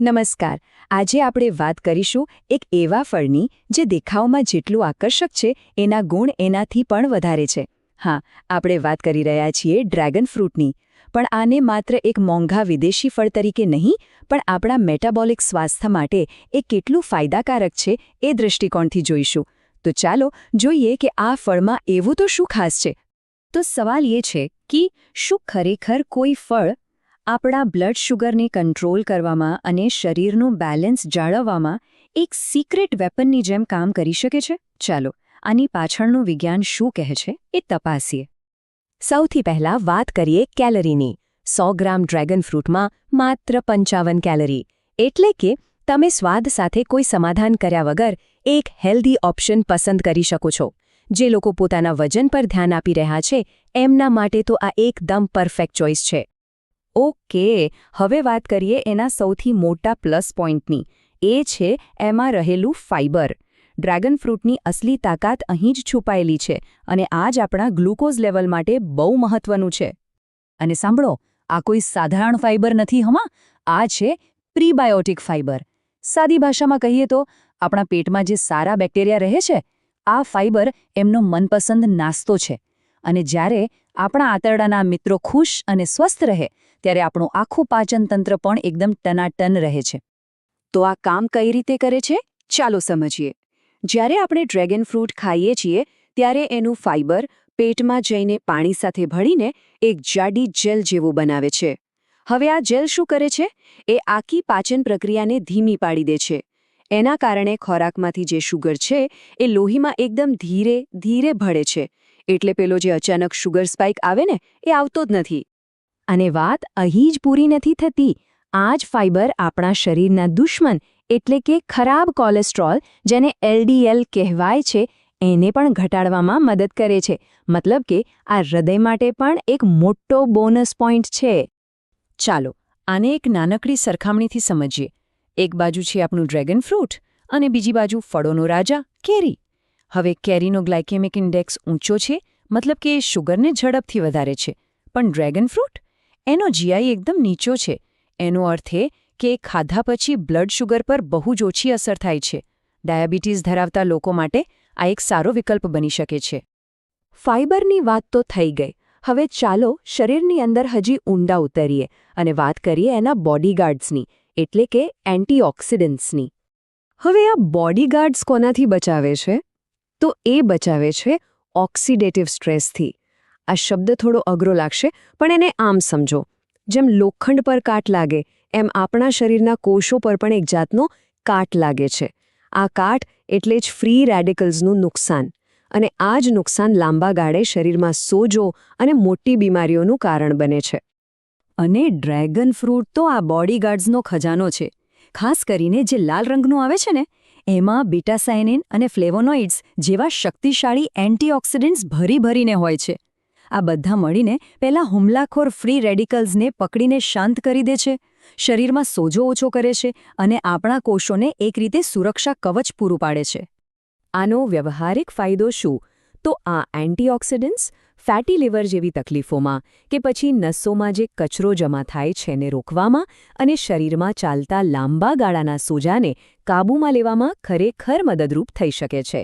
નમસ્કાર. આજે આપણે વાત કરીશું એક એવા ફળની જે દેખાવમાં જેટલું આકર્ષક છે એના ગુણ એનાથી પણ વધારે છે. હા, આપણે વાત કરી રહ્યા છીએ ડ્રેગન ફ્રૂટની. પણ આને માત્ર એક મોંઘા વિદેશી ફળ તરીકે નહીં, પણ આપણા મેટાબોલિક સ્વાસ્થ્ય માટે એ કેટલું ફાયદાકારક છે એ દૃષ્ટિકોણથી જોઈશું. તો ચાલો જોઈએ કે આ ફળમાં એવું તો શું ખાસ છે. તો સવાલ એ છે કે શું ખરેખર કોઈ ફળ આપણા બ્લડ શુગરને કંટ્રોલ કરવામાં અને શરીરનું બેલેન્સ જાળવવામાં એક સિક્રેટ વેપનની જેમ કામ કરી શકે છે? ચાલો, આની પાછળનું વિજ્ઞાન શું કહે છે એ તપાસીએ. સૌથી પહેલા વાત કરીએ કેલરીની. 100 ગ્રામ ડ્રેગન ફ્રૂટમાં માત્ર 55 કેલરી. એટલે કે તમે સ્વાદ સાથે કોઈ સમાધાન કર્યા વગર એક હેલ્ધી ઓપ્શન પસંદ કરી શકો છો. જે લોકો પોતાના વજન પર ધ્યાન આપી રહ્યા છે એમના માટે તો આ એકદમ પરફેક્ટ ચોઇસ છે. ઓકે, હવે વાત કરીએ એના સૌથી મોટા પ્લસ પોઈન્ટની. એ છે એમાં રહેલું ફાઇબર. ડ્રેગન ફ્રૂટની અસલી તાકાત અહીં જ છુપાયેલી છે અને આ જ આપણા ગ્લુકોઝ લેવલ માટે બહુ મહત્વનું છે. અને સાંભળો, આ કોઈ સાધારણ ફાઇબર નથી હમા, આ છે પ્રીબાયોટિક ફાઇબર. સાદી ભાષામાં કહીએ તો આપણા પેટમાં જે સારા બેક્ટેરિયા રહે છે, આ ફાઇબર એમનો મનપસંદ નાસ્તો છે. અને જ્યારે આપણા આંતરડાના મિત્રો ખુશ અને સ્વસ્થ રહે ત્યારે આપણું આખું પાચન તંત્ર પણ એકદમ ટનાટન રહે છે. તો આ કામ કઈ રીતે કરે છે? ચાલો સમજીએ. જ્યારે આપણે ડ્રેગન ફ્રૂટ ખાઈએ છીએ ત્યારે એનું ફાઇબર પેટમાં જઈને પાણી સાથે ભળીને એક જાડી જેલ જેવું બનાવે છે. હવે આ જેલ શું કરે છે? એ આખી પાચન પ્રક્રિયાને ધીમી પાડી દે છે. એના કારણે ખોરાકમાંથી જે શુગર છે એ લોહીમાં એકદમ ધીરે ધીરે ભળે છે. એટલે પેલો જે અચાનક શુગર સ્પાઇક આવે ને એ આવતો જ નથી. અને વાત અહીં જ પૂરી નથી થતી. આ જ ફાઇબર આપણા શરીરના દુશ્મન એટલે કે ખરાબ કોલેસ્ટ્રોલ, જેને LDL કહેવાય છે, એને પણ ઘટાડવામાં મદદ કરે છે. મતલબ કે આ હૃદય માટે પણ એક મોટો બોનસ પોઈન્ટ છે. ચાલો, આને એક નાનકડી સરખામણીથી સમજીએ. એક બાજુ છે આપણું ડ્રેગન ફ્રૂટ અને બીજી બાજુ ફળોનો રાજા કેરી. હવે કેરીનો ગ્લાયકેમિક ઇન્ડેક્સ ઊંચો છે, મતલબ કે શુગરને ઝડપથી વધારે છે. પણ ડ્રેગન ફ્રૂટ? એનો GI એકદમ નીચો છે. એનો અર્થ એ કે ખાધા પછી બ્લડ શુગર પર બહુ જ ઓછી અસર થાય છે. ડાયાબિટીસ ધરાવતા લોકો માટે આ એક સારો વિકલ્પ બની શકે છે. ફાઇબરની વાત તો થઈ ગઈ. હવે ચાલો શરીરની અંદર હજી ઊંડા ઉતરીએ અને વાત કરીએ એના બોડીગાર્ડ્સની, એટલે કે એન્ટીઓક્સિડન્ટ્સની. હવે આ બોડીગાર્ડ્સ કોનાથી બચાવે છે? તો એ બચાવે છે ઓક્સિડેટિવ સ્ટ્રેસથી. આ શબ્દ થોડો અઘરો લાગશે, પણ એને આમ સમજો. જેમ લોખંડ પર કાટ લાગે એમ આપણા શરીરના કોષો પર પણ એક જાતનો કાટ લાગે છે. આ કાટ એટલે જ ફ્રી રેડિકલ્સનું નુકસાન. અને આ જ નુકસાન લાંબા ગાળે શરીરમાં સોજો અને મોટી બીમારીઓનું કારણ બને છે. અને ડ્રેગન ફ્રૂટ તો આ બોડીગાર્ડ્સનો ખજાનો છે. ખાસ કરીને જે લાલ રંગનું આવે છે ને, એમાં બીટાસાયનિન અને ફ્લેવોનોઇડ્સ જેવા શક્તિશાળી એન્ટીઓક્સિડન્ટ્સ ભરીને હોય છે. આ બધા મળીને પહેલા હુમલાખોર ફ્રી રેડિકલ્સને પકડીને શાંત કરી દે છે, શરીરમાં સોજો ઓછો કરે છે અને આપણા કોષોને એક રીતે સુરક્ષા કવચ પૂરું પાડે છે. આનો વ્યવહારિક ફાયદો શું? તો આ એન્ટીઓક્સિડન્ટ્સ ફેટી લિવર જેવી તકલીફોમાં કે પછી નસોમાં જે કચરો જમા થાય છે એને રોકવામાં અને શરીરમાં ચાલતા લાંબા ગાળાના સોજાને કાબૂમાં લેવામાં ખરેખર મદદરૂપ થઈ શકે છે.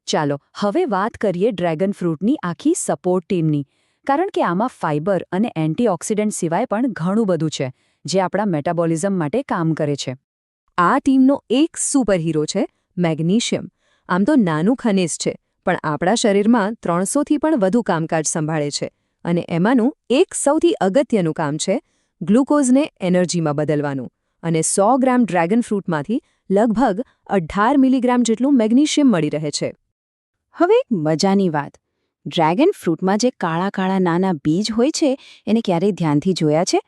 ચાલો હવે વાત કરીએ ડ્રેગન ફ્રૂટની આખી સપોર્ટ ટીમની. કારણ કે આમાં ફાઇબર અને એન્ટીઓક્સિડન્ટ સિવાય પણ ઘણું બધું છે જે આપણા મેટાબોલિઝમ માટે કામ કરે છે. આ ટીમનો એક સુપર હીરો છે મેગ્નેશિયમ. આમ તો નાનું ખનિજ છે, પણ આપણા શરીરમાં 300થી પણ વધુ કામકાજ સંભાળે છે. અને એમાંનું એક સૌથી અગત્યનું કામ છે ગ્લુકોઝને એનર્જીમાં બદલવાનું. અને 100 ગ્રામ ડ્રેગન ફ્રૂટમાંથી લગભગ 18 મિલીગ્રામ જેટલું મેગ્નેશિયમ મળી રહે છે. હવે એક મજાની વાત, ડ્રેગન ફ્રૂટમાં જે કાળા નાના બીજ હોય છે એને ક્યારેય ધ્યાનથી જોયા છે?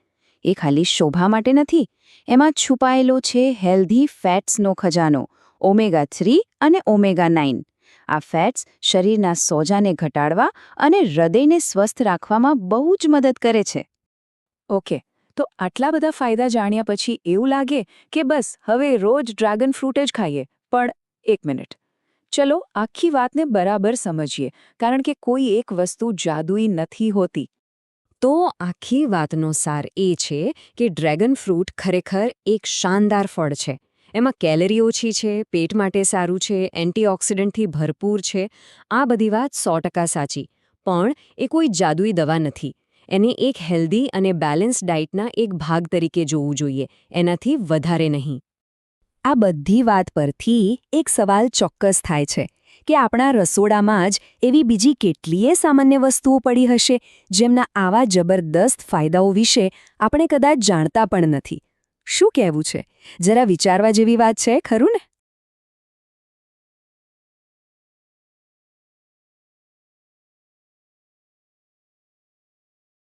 એ ખાલી શોભા માટે નથી. એમાં છુપાયેલો છે હેલ્ધી ફેટ્સનો ખજાનો, ઓમેગા 3 અને ઓમેગા 9. આ ફેટ્સ શરીરના સોજાને ઘટાડવા અને હૃદયને સ્વસ્થ રાખવામાં બહુ જ મદદ કરે છે. ઓકે, તો આટલા બધા ફાયદા જાણ્યા પછી એવું લાગે કે બસ હવે રોજ ડ્રેગન ફ્રૂટ જ ખાઈએ. પણ એક મિનિટ, ચલો આખી વાતને બરાબર સમજીએ, કારણ કે કોઈ એક વસ્તુ જાદુઈ નથી હોતી. તો આખી વાતનો સાર એ છે કે ડ્રેગન ફ્રૂટ ખરેખર એક શાનદાર ફળ છે. એમાં કેલરી ઓછી છે, પેટ માટે સારું છે, એન્ટીઓક્સિડન્ટથી ભરપૂર છે. આ બધી વાત 100% સાચી. પણ એ કોઈ જાદુઈ દવા નથી. એને એક હેલ્ધી અને બેલેન્સ ડાયટના એક ભાગ તરીકે જોવું જોઈએ, એનાથી વધારે નહીં. આ બધી વાત પરથી એક સવાલ ચોક્કસ થાય છે કે આપણા રસોડામાં જ એવી બીજી કેટલીય સામાન્ય વસ્તુઓ પડી હશે જેમના આવા જબરદસ્ત ફાયદાઓ વિશે આપણે કદાચ જાણતા પણ નથી. શું કહેવું છે? જરા વિચારવા જેવી વાત છે, ખરું ને?